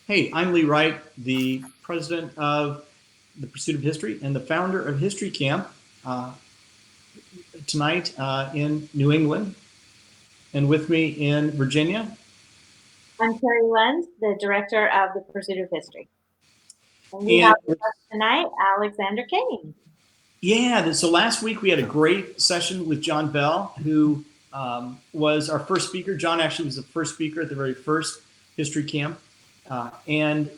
Hey, I'm Lee Wright, the president of the Pursuit of History and the founder of History Camp uh, tonight in New England. And with me in Virginia. I'm Carrie Lenz, the director of the Pursuit of History. And we have And with us tonight Alexander Cain. yeah, so last week we had a great session with John Bell, who was our first speaker. John actually was the first speaker at the very first History Camp. And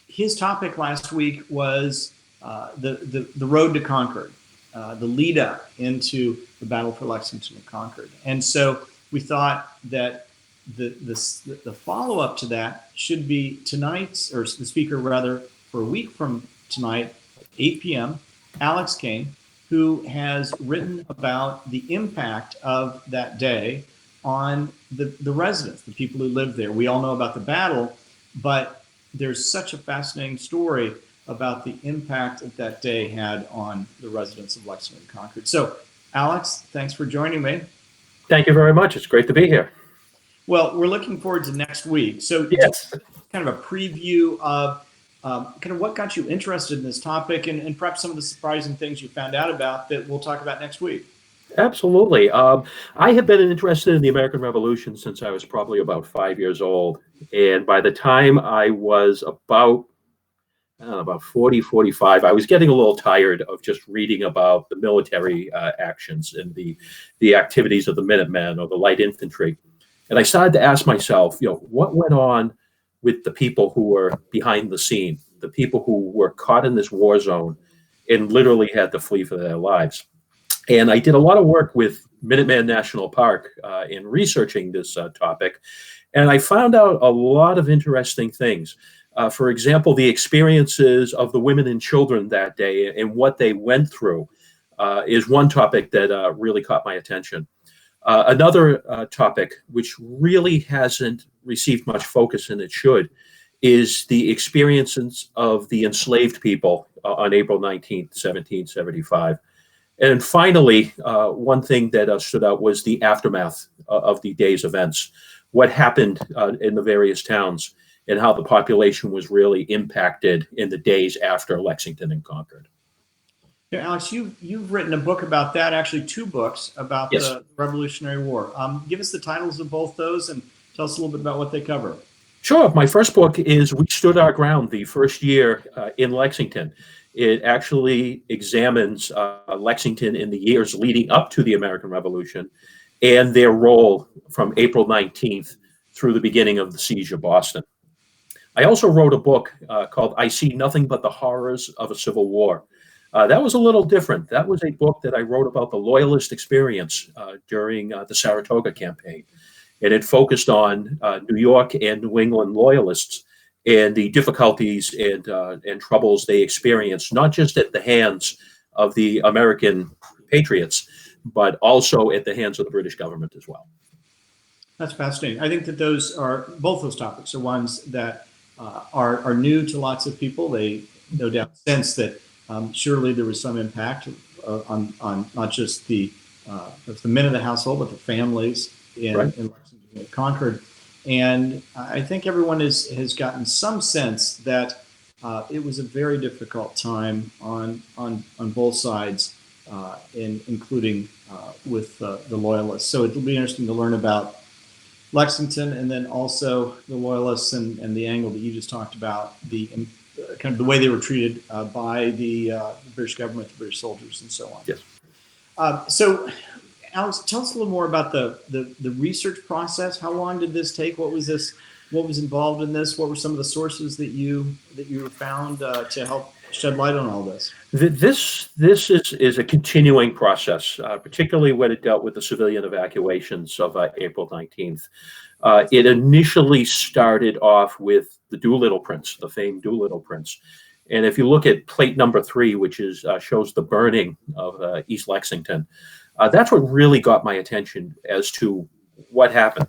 his topic last week was the road to Concord, the lead up into the battle for Lexington and Concord. And so we thought that the follow up to that should be tonight's, or the speaker rather, for a week from tonight, 8 p.m., Alex Cain, who has written about the impact of that day on the residents, the people who live there. We all know about the battle, but there's such a fascinating story about the impact that day had on the residents of Lexington and Concord. So, Alex, thanks for joining me. Thank you very much. It's great to be here. Well, we're looking forward to next week. So, Yes. kind of a preview of kind of what got you interested in this topic and perhaps some of the surprising things you found out about that we'll talk about next week. Absolutely. I have been interested in the American Revolution since I was probably about 5 years old. And by the time I was about 40, 45, I was getting a little tired of just reading about the military actions and the activities of the Minutemen or the light infantry. And I started to ask myself, what went on with the people who were behind the scene, the people who were caught in this war zone and literally had to flee for their lives. And I did a lot of work with Minuteman National Park in researching this topic. And I found out a lot of interesting things. For example, the experiences of the women and children that day and what they went through is one topic that really caught my attention. Another topic, which really hasn't received much focus, and it should, is the experiences of the enslaved people on April 19th, 1775. And finally, one thing that stood out was the aftermath of the day's events, what happened in the various towns, and how the population was really impacted in the days after Lexington and Concord. Yeah, Alex, you've written a book about that, actually two books about Yes. the Revolutionary War. Give us the titles of both those and tell us a little bit about what they cover. Sure. My first book is We Stood Our Ground, the first year in Lexington. It actually examines Lexington in the years leading up to the American Revolution and their role from April 19th through the beginning of the siege of Boston. I also wrote a book called I See Nothing But the Horrors of a Civil War. That was a little different. That was a book that I wrote about the Loyalist experience during the Saratoga campaign. And it focused on New York and New England Loyalists and the difficulties and troubles they experienced, not just at the hands of the American patriots, but also at the hands of the British government as well. That's fascinating. I think that both those topics are ones that are new to lots of people. They no doubt sense that surely there was some impact on not just the men of the household, but the families in Lexington and Concord. And I think everyone has gotten some sense that it was a very difficult time on both sides, including with the Loyalists. So it'll be interesting to learn about Lexington and then also the Loyalists and the angle that you just talked about, the kind of the way they were treated by the British government, the British soldiers, and so on. Yes. So, Alex, tell us a little more about the research process. How long did this take? What was this? What was involved in this? What were some of the sources that you found to help shed light on all this? This is a continuing process, particularly when it dealt with the civilian evacuations of April 19th. It initially started off with the Doolittle prints, the famed Doolittle prints. And if you look at plate number 3, which shows the burning of East Lexington, that's what really got my attention as to what happened.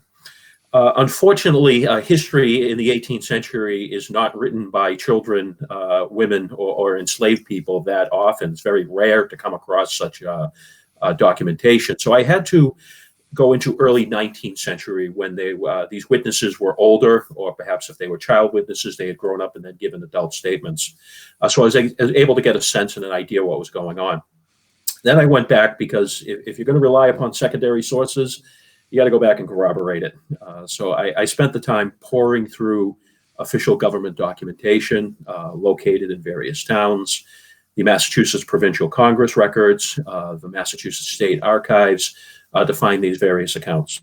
Unfortunately, history in the 18th century is not written by children, women, or enslaved people that often. It's very rare to come across such documentation. So I had to go into early 19th century when these witnesses were older, or perhaps if they were child witnesses, they had grown up and then given adult statements. So I was able to get a sense and an idea what was going on. Then I went back because if you're going to rely upon secondary sources, you got to go back and corroborate it. So I spent the time poring through official government documentation located in various towns, the Massachusetts Provincial Congress records, the Massachusetts State Archives, to find these various accounts.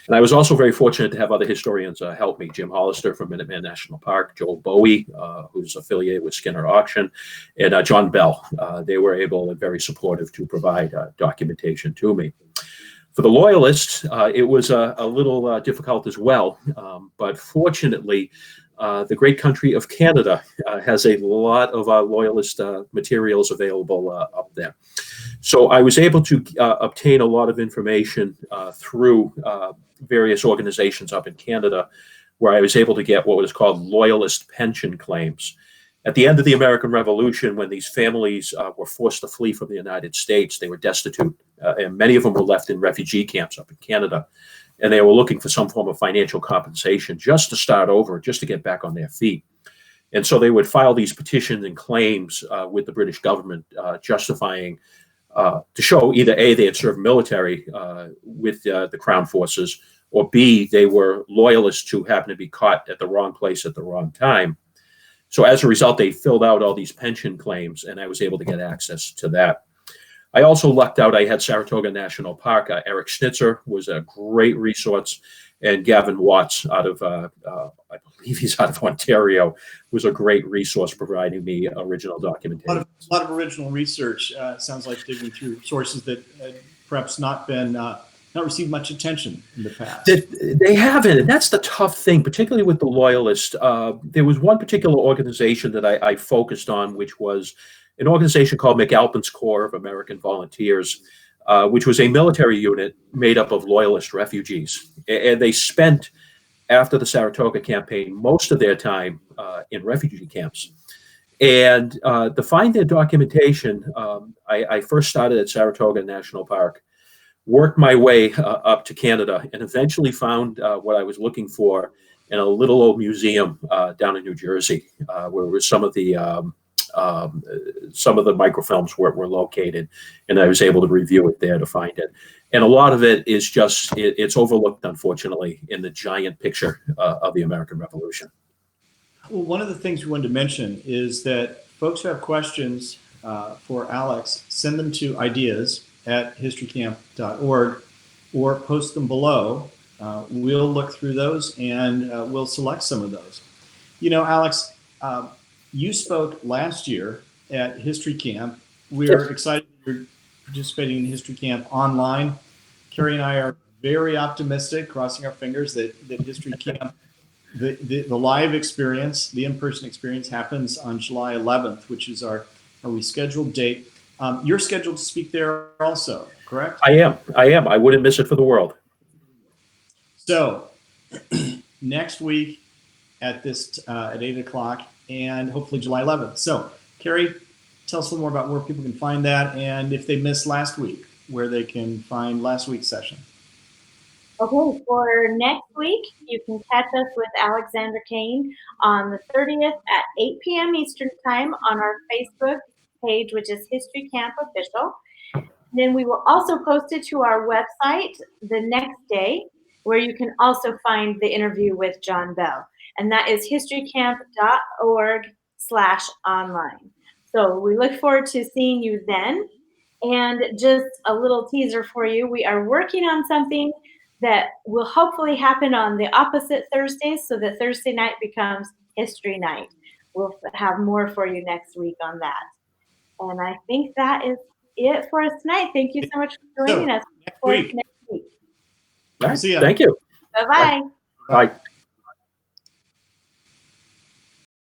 And I was also very fortunate to have other historians help me. Jim Hollister from Minuteman National Park, Joel Bowie, who's affiliated with Skinner Auction, and John Bell. They were able and very supportive to provide documentation to me. For the Loyalists, it was a little difficult as well, but fortunately, the great country of Canada has a lot of Loyalist materials available up there. So I was able to obtain a lot of information through various organizations up in Canada, where I was able to get what was called Loyalist pension claims. At the end of the American Revolution, when these families were forced to flee from the United States, they were destitute, and many of them were left in refugee camps up in Canada. And they were looking for some form of financial compensation just to start over, just to get back on their feet. And so they would file these petitions and claims with the British government, justifying to show either A, they had served military with the Crown forces, or B, they were loyalists who happened to be caught at the wrong place at the wrong time. So as a result, they filled out all these pension claims, and I was able to get access to that. I also lucked out. I had Saratoga National Park. Eric Schnitzer was a great resource, and Gavin Watts out of, I believe he's out of Ontario, was a great resource providing me original documentation. A lot of original research. Sounds like digging through sources that perhaps not received much attention in the past. They haven't, and that's the tough thing, particularly with the Loyalists. There was one particular organization that I focused on, which was an organization called McAlpin's Corps of American Volunteers, which was a military unit made up of Loyalist refugees. And they spent, after the Saratoga campaign, most of their time in refugee camps. And to find their documentation, I first started at Saratoga National Park, worked my way up to Canada, and eventually found what I was looking for in a little old museum down in New Jersey, where some of the microfilms were located, and I was able to review it there to find it. And a lot of it is just, it's overlooked, unfortunately, in the giant picture of the American Revolution. Well, one of the things we wanted to mention is that folks who have questions for Alex, send them to ideas@historycamp.org or post them below. We'll look through those and we'll select some of those. You know, Alex, you spoke last year at History Camp. We're excited that you're participating in History Camp online. Carrie and I are very optimistic, crossing our fingers, that History Camp, the live experience, the in-person experience, happens on July 11th, which is our rescheduled date. You're scheduled to speak there also, correct? I am. I wouldn't miss it for the world. So next week at 8 o'clock, and hopefully July 11th. So Carrie, tell us a little more about where people can find that, and if they missed last week, where they can find last week's session. Okay, for next week, you can catch us with Alexander Cain on the 30th at 8 p.m. Eastern Time on our Facebook page, which is History Camp Official. Then we will also post it to our website the next day, where you can also find the interview with John Bell. And that is historycamp.org/online. So we look forward to seeing you then. And just a little teaser for you, we are working on something that will hopefully happen on the opposite Thursdays, so that Thursday night becomes History Night. We'll have more for you next week on that. And I think that is it for us tonight. Thank you so much for joining us. Next week. Next week. All right. See ya. Thank you. Bye-bye. Bye.